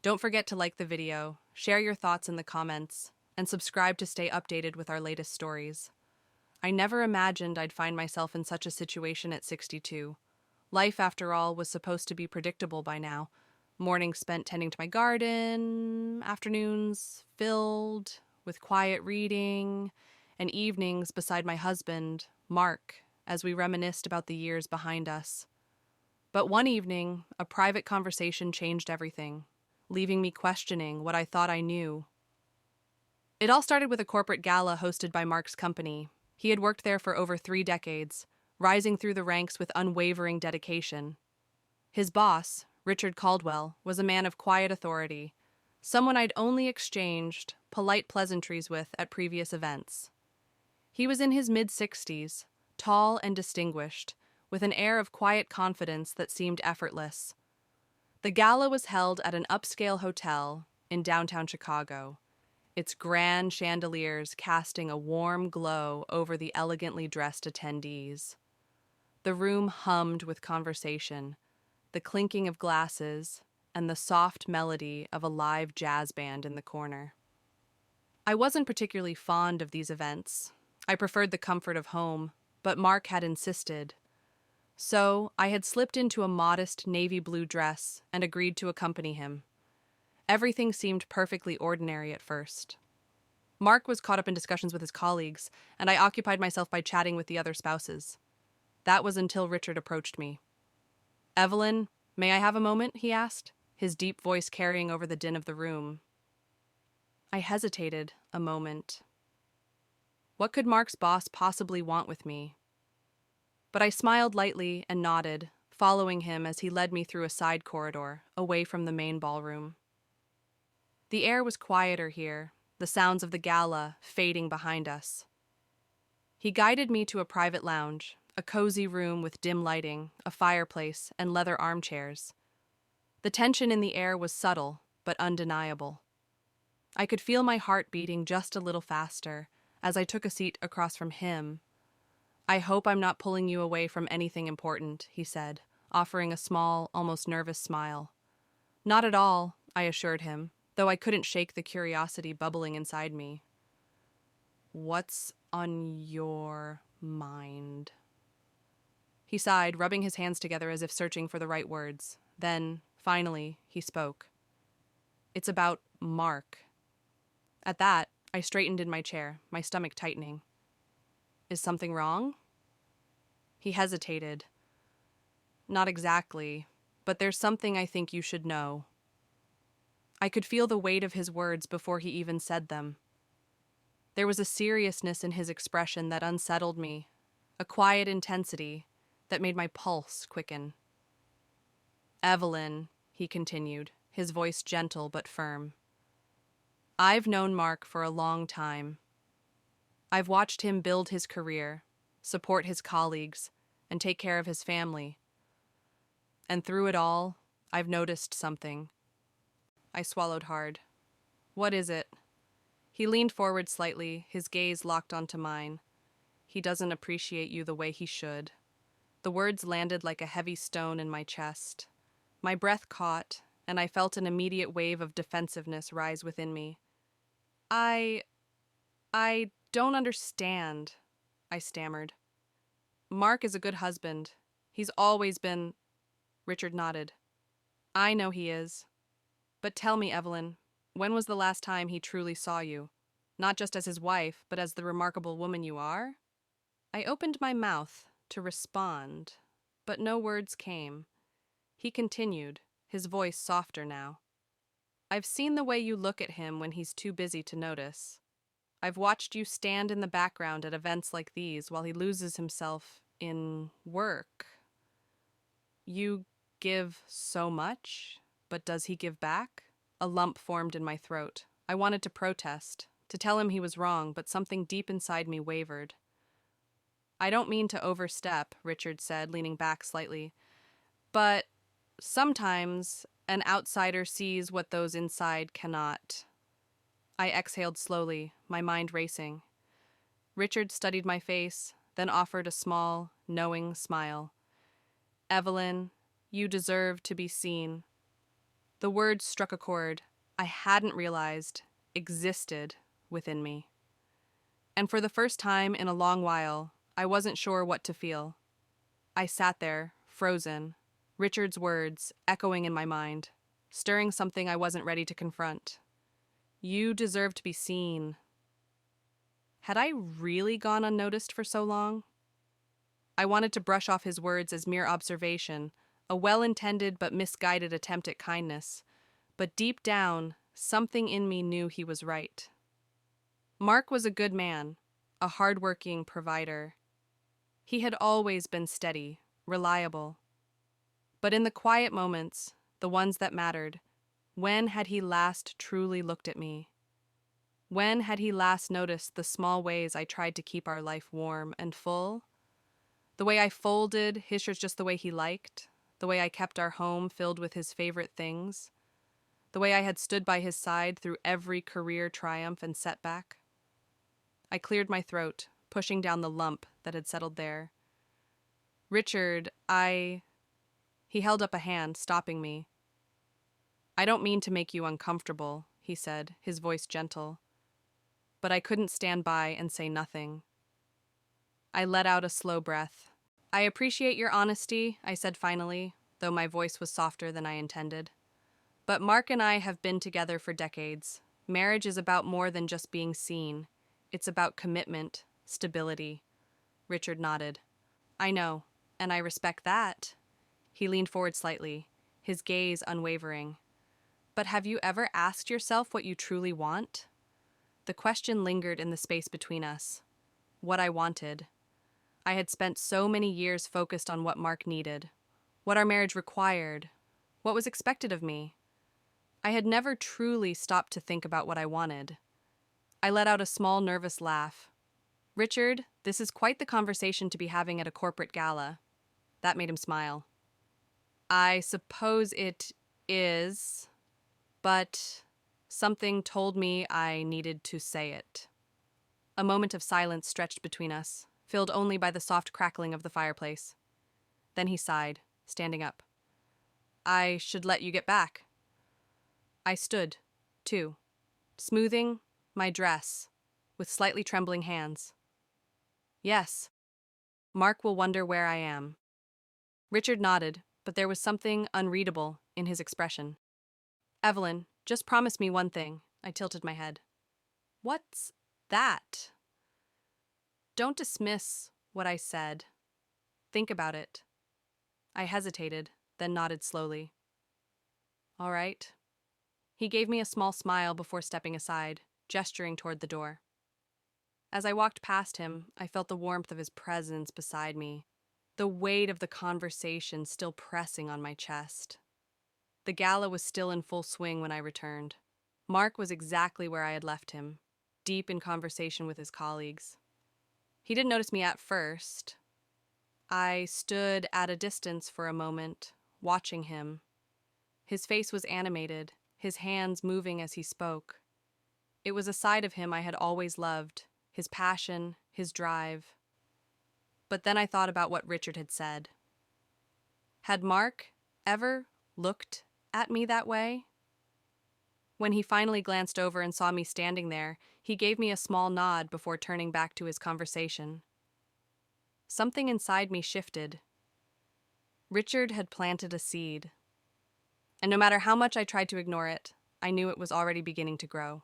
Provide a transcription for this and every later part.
Don't forget to like the video, share your thoughts in the comments, and subscribe to stay updated with our latest stories. I never imagined I'd find myself in such a situation at 62. Life, after all, was supposed to be predictable by now. Mornings spent tending to my garden, afternoons filled with quiet reading, and evenings beside my husband, Mark, as we reminisced about the years behind us. But one evening, a private conversation changed everything, leaving me questioning what I thought I knew. It all started with a corporate gala hosted by Mark's company. He had worked there for over 3 decades, rising through the ranks with unwavering dedication. His boss, Richard Caldwell, was a man of quiet authority, someone I'd only exchanged polite pleasantries with at previous events. He was in his mid-60s, tall and distinguished, with an air of quiet confidence that seemed effortless. The gala was held at an upscale hotel in downtown Chicago, its grand chandeliers casting a warm glow over the elegantly dressed attendees. The room hummed with conversation, the clinking of glasses, and the soft melody of a live jazz band in the corner. I wasn't particularly fond of these events. I preferred the comfort of home, but Mark had insisted. So I had slipped into a modest navy blue dress and agreed to accompany him. Everything seemed perfectly ordinary at first. Mark was caught up in discussions with his colleagues, and I occupied myself by chatting with the other spouses. That was until Richard approached me. "Evelyn, may I have a moment?" he asked, his deep voice carrying over the din of the room. I hesitated a moment. What could Mark's boss possibly want with me? But I smiled lightly and nodded, following him as he led me through a side corridor, away from the main ballroom. The air was quieter here, the sounds of the gala fading behind us. He guided me to a private lounge, a cozy room with dim lighting, a fireplace, and leather armchairs. The tension in the air was subtle, but undeniable. I could feel my heart beating just a little faster as I took a seat across from him. "I hope I'm not pulling you away from anything important," he said, offering a small, almost nervous smile. "Not at all," I assured him, though I couldn't shake the curiosity bubbling inside me. "What's on your mind?" He sighed, rubbing his hands together as if searching for the right words. Then, finally, he spoke. "It's about Mark." At that, I straightened in my chair, my stomach tightening. "Is something wrong?" He hesitated. "Not exactly, but there's something I think you should know." I could feel the weight of his words before he even said them. There was a seriousness in his expression that unsettled me, a quiet intensity that made my pulse quicken. "Evelyn," he continued, his voice gentle but firm. "I've known Mark for a long time. I've watched him build his career, support his colleagues, and take care of his family. And through it all, I've noticed something." I swallowed hard. "What is it?" He leaned forward slightly, his gaze locked onto mine. "He doesn't appreciate you the way he should." The words landed like a heavy stone in my chest. My breath caught, and I felt an immediate wave of defensiveness rise within me. I don't understand," I stammered. "Mark is a good husband. He's always been—" Richard nodded. "I know he is. But tell me, Evelyn, when was the last time he truly saw you? Not just as his wife, but as the remarkable woman you are?" I opened my mouth to respond, but no words came. He continued, his voice softer now. "I've seen the way you look at him when he's too busy to notice. I've watched you stand in the background at events like these while he loses himself in work. You give so much, but does he give back?" A lump formed in my throat. I wanted to protest, to tell him he was wrong, but something deep inside me wavered. "I don't mean to overstep," Richard said, leaning back slightly, "but sometimes an outsider sees what those inside cannot." I exhaled slowly, my mind racing. Richard studied my face, then offered a small, knowing smile. "Evelyn, you deserve to be seen." The words struck a chord I hadn't realized existed within me. And for the first time in a long while, I wasn't sure what to feel. I sat there, frozen, Richard's words echoing in my mind, stirring something I wasn't ready to confront. You deserve to be seen. Had I really gone unnoticed for so long? I wanted to brush off his words as mere observation, a well-intended but misguided attempt at kindness. But deep down, something in me knew he was right. Mark was a good man, a hard-working provider. He had always been steady, reliable. But in the quiet moments, the ones that mattered, when had he last truly looked at me? When had he last noticed the small ways I tried to keep our life warm and full? The way I folded his shirts just the way he liked, the way I kept our home filled with his favorite things, the way I had stood by his side through every career triumph and setback. I cleared my throat, pushing down the lump that had settled there. Richard, He held up a hand, stopping me. I don't mean to make you uncomfortable, he said, his voice gentle. But I couldn't stand by and say nothing. I let out a slow breath. I appreciate your honesty, I said finally, though my voice was softer than I intended. But Mark and I have been together for decades. Marriage is about more than just being seen. It's about commitment, stability. Richard nodded. I know, and I respect that. He leaned forward slightly, his gaze unwavering. But have you ever asked yourself what you truly want? The question lingered in the space between us. What I wanted. I had spent so many years focused on what Mark needed, what our marriage required, what was expected of me. I had never truly stopped to think about what I wanted. I let out a small, nervous laugh. Richard, this is quite the conversation to be having at a corporate gala. That made him smile. I suppose it is, but something told me I needed to say it. A moment of silence stretched between us, filled only by the soft crackling of the fireplace. Then he sighed, standing up. I should let you get back. I stood, too, smoothing my dress with slightly trembling hands. Yes, Mark will wonder where I am. Richard nodded, but there was something unreadable in his expression. Evelyn, just promise me one thing. I tilted my head. What's that? Don't dismiss what I said. Think about it. I hesitated, then nodded slowly. All right. He gave me a small smile before stepping aside, gesturing toward the door. As I walked past him, I felt the warmth of his presence beside me, the weight of the conversation still pressing on my chest. The gala was still in full swing when I returned. Mark was exactly where I had left him, deep in conversation with his colleagues. He didn't notice me at first. I stood at a distance for a moment, watching him. His face was animated, his hands moving as he spoke. It was a side of him I had always loved, his passion, his drive. But then I thought about what Richard had said. Had Mark ever looked at me that way? When he finally glanced over and saw me standing there, he gave me a small nod before turning back to his conversation. Something inside me shifted. Richard had planted a seed. And no matter how much I tried to ignore it, I knew it was already beginning to grow.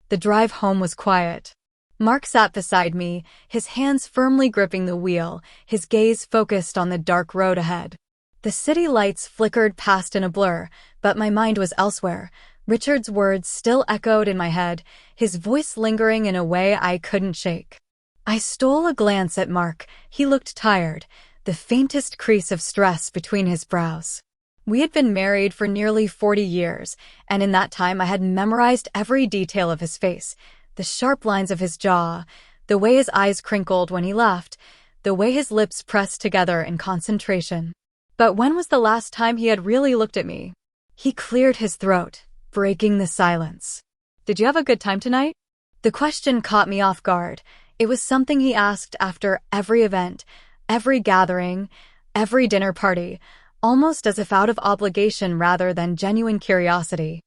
The drive home was quiet. Mark sat beside me, his hands firmly gripping the wheel, his gaze focused on the dark road ahead. The city lights flickered past in a blur, but my mind was elsewhere. Richard's words still echoed in my head, his voice lingering in a way I couldn't shake. I stole a glance at Mark. He looked tired, the faintest crease of stress between his brows. We had been married for nearly 40 years, and in that time I had memorized every detail of his face, the sharp lines of his jaw, the way his eyes crinkled when he laughed, the way his lips pressed together in concentration. But when was the last time he had really looked at me? He cleared his throat, breaking the silence. Did you have a good time tonight? The question caught me off guard. It was something he asked after every event, every gathering, every dinner party. almost as if out of obligation rather than genuine curiosity.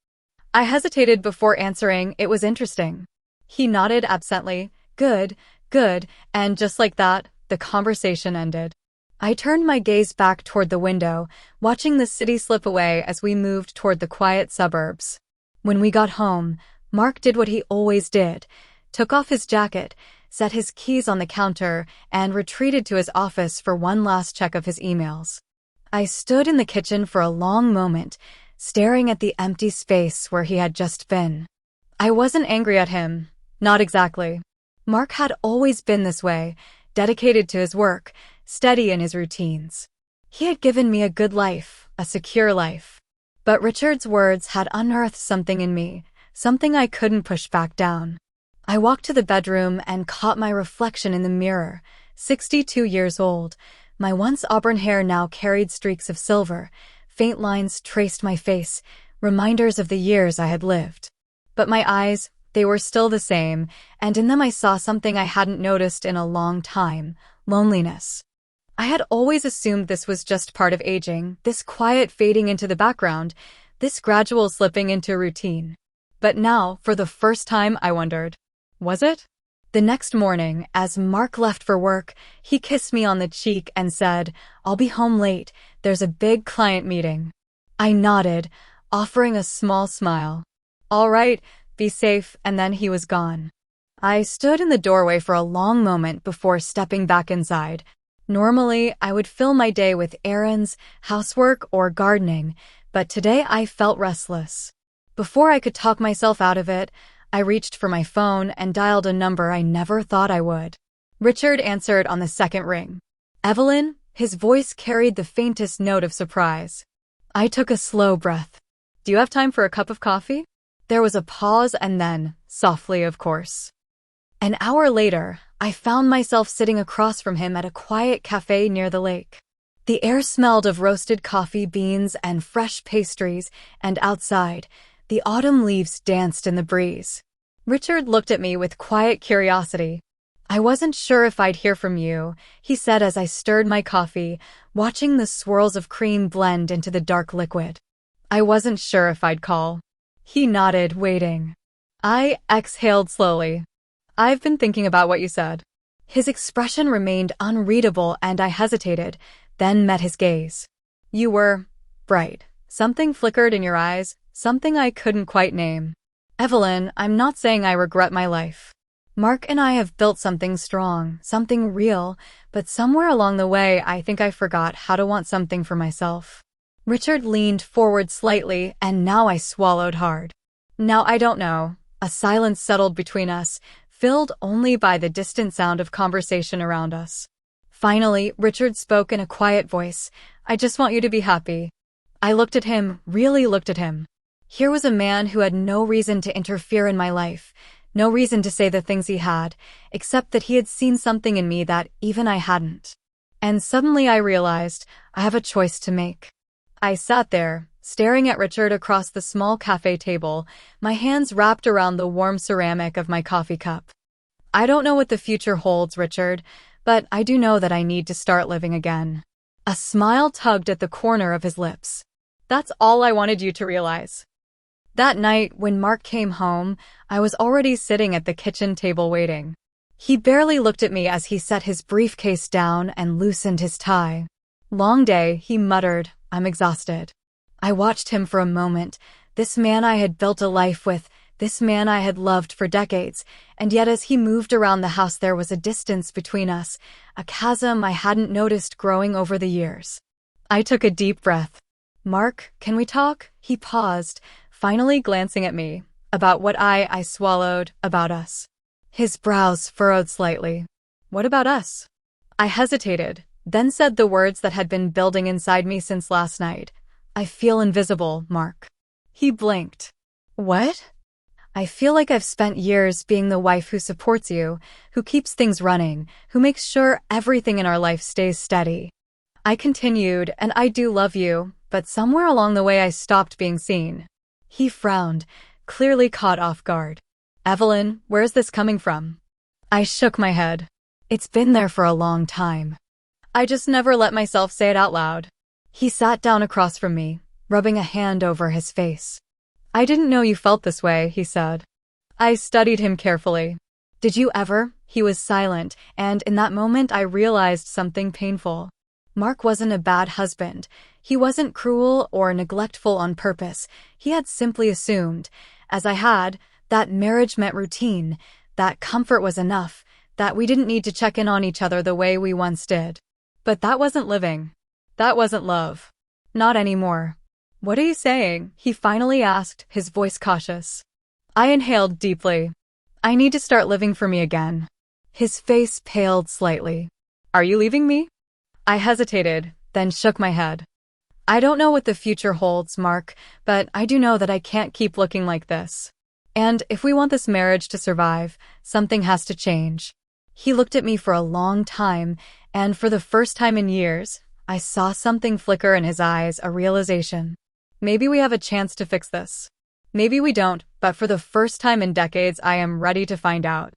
I hesitated before answering. It was interesting. He nodded absently. Good, good, and just like that, the conversation ended. I turned my gaze back toward the window, watching the city slip away as we moved toward the quiet suburbs. When we got home, Mark did what he always did, took off his jacket, set his keys on the counter, and retreated to his office for one last check of his emails. I stood in the kitchen for a long moment, staring at the empty space where he had just been. I wasn't angry at him. Not exactly. Mark had always been this way, dedicated to his work, steady in his routines. He had given me a good life, a secure life. But Richard's words had unearthed something in me, something I couldn't push back down. I walked to the bedroom and caught my reflection in the mirror, 62 years old. My once auburn hair now carried streaks of silver. Faint lines traced my face, reminders of the years I had lived. But my eyes, they were still the same, and in them I saw something I hadn't noticed in a long time: loneliness. I had always assumed this was just part of aging, this quiet fading into the background, this gradual slipping into routine. But now, for the first time, I wondered, was it? The next morning, as Mark left for work, he kissed me on the cheek and said, "I'll be home late. There's a big client meeting." I nodded, offering a small smile. "All right, be safe," and then he was gone. I stood in the doorway for a long moment before stepping back inside. Normally, I would fill my day with errands, housework, or gardening, but today I felt restless. Before I could talk myself out of it, I reached for my phone and dialed a number I never thought I would. Richard answered on the second ring. "Evelyn?" His voice carried the faintest note of surprise. I took a slow breath. "Do you have time for a cup of coffee?" There was a pause and then, softly of course. An hour later, I found myself sitting across from him at a quiet cafe near the lake. The air smelled of roasted coffee beans and fresh pastries, and outside, the autumn leaves danced in the breeze. Richard looked at me with quiet curiosity. "I wasn't sure if I'd hear from you," he said as I stirred my coffee, watching the swirls of cream blend into the dark liquid. "I wasn't sure if I'd call." He nodded, waiting. I exhaled slowly. "I've been thinking about what you said." His expression remained unreadable and I hesitated, then met his gaze. "You were bright. Something flickered in your eyes, something I couldn't quite name." "Evelyn, I'm not saying I regret my life. Mark and I have built something strong, something real, but somewhere along the way I think I forgot how to want something for myself." Richard leaned forward slightly, and now I swallowed hard. "Now I don't know." A silence settled between us, filled only by the distant sound of conversation around us. Finally, Richard spoke in a quiet voice. "I just want you to be happy." I looked at him, really looked at him. Here was a man who had no reason to interfere in my life, no reason to say the things he had, except that he had seen something in me that even I hadn't. And suddenly I realized I have a choice to make. I sat there, staring at Richard across the small cafe table, my hands wrapped around the warm ceramic of my coffee cup. "I don't know what the future holds, Richard, but I do know that I need to start living again." A smile tugged at the corner of his lips. "That's all I wanted you to realize." That night, when Mark came home, I was already sitting at the kitchen table waiting. He barely looked at me as he set his briefcase down and loosened his tie. "Long day," he muttered. "I'm exhausted." I watched him for a moment, this man I had built a life with, this man I had loved for decades, and yet as he moved around the house there was a distance between us, a chasm I hadn't noticed growing over the years. I took a deep breath. "Mark, can we talk?" He paused, finally glancing at me. "About what?" I swallowed. "About us." His brows furrowed slightly. "What about us?" I hesitated, then said the words that had been building inside me since last night. "I feel invisible, Mark." He blinked. "What?" "I feel like I've spent years being the wife who supports you, who keeps things running, who makes sure everything in our life stays steady." I continued, "And I do love you, but somewhere along the way I stopped being seen." He frowned, clearly caught off guard. "Evelyn, where's this coming from?" I shook my head. "It's been there for a long time. I just never let myself say it out loud." He sat down across from me, rubbing a hand over his face. "I didn't know you felt this way," he said. I studied him carefully. "Did you ever?" He was silent, and in that moment I realized something painful. Mark wasn't a bad husband. He wasn't cruel or neglectful on purpose. He had simply assumed, as I had, that marriage meant routine, that comfort was enough, that we didn't need to check in on each other the way we once did. But that wasn't living. That wasn't love. Not anymore. "What are you saying?" he finally asked, his voice cautious. I inhaled deeply. "I need to start living for me again." His face paled slightly. "Are you leaving me?" I hesitated, then shook my head. "I don't know what the future holds, Mark, but I do know that I can't keep looking like this. And if we want this marriage to survive, something has to change." He looked at me for a long time, and for the first time in years, I saw something flicker in his eyes, a realization. Maybe we have a chance to fix this. Maybe we don't, but for the first time in decades, I am ready to find out.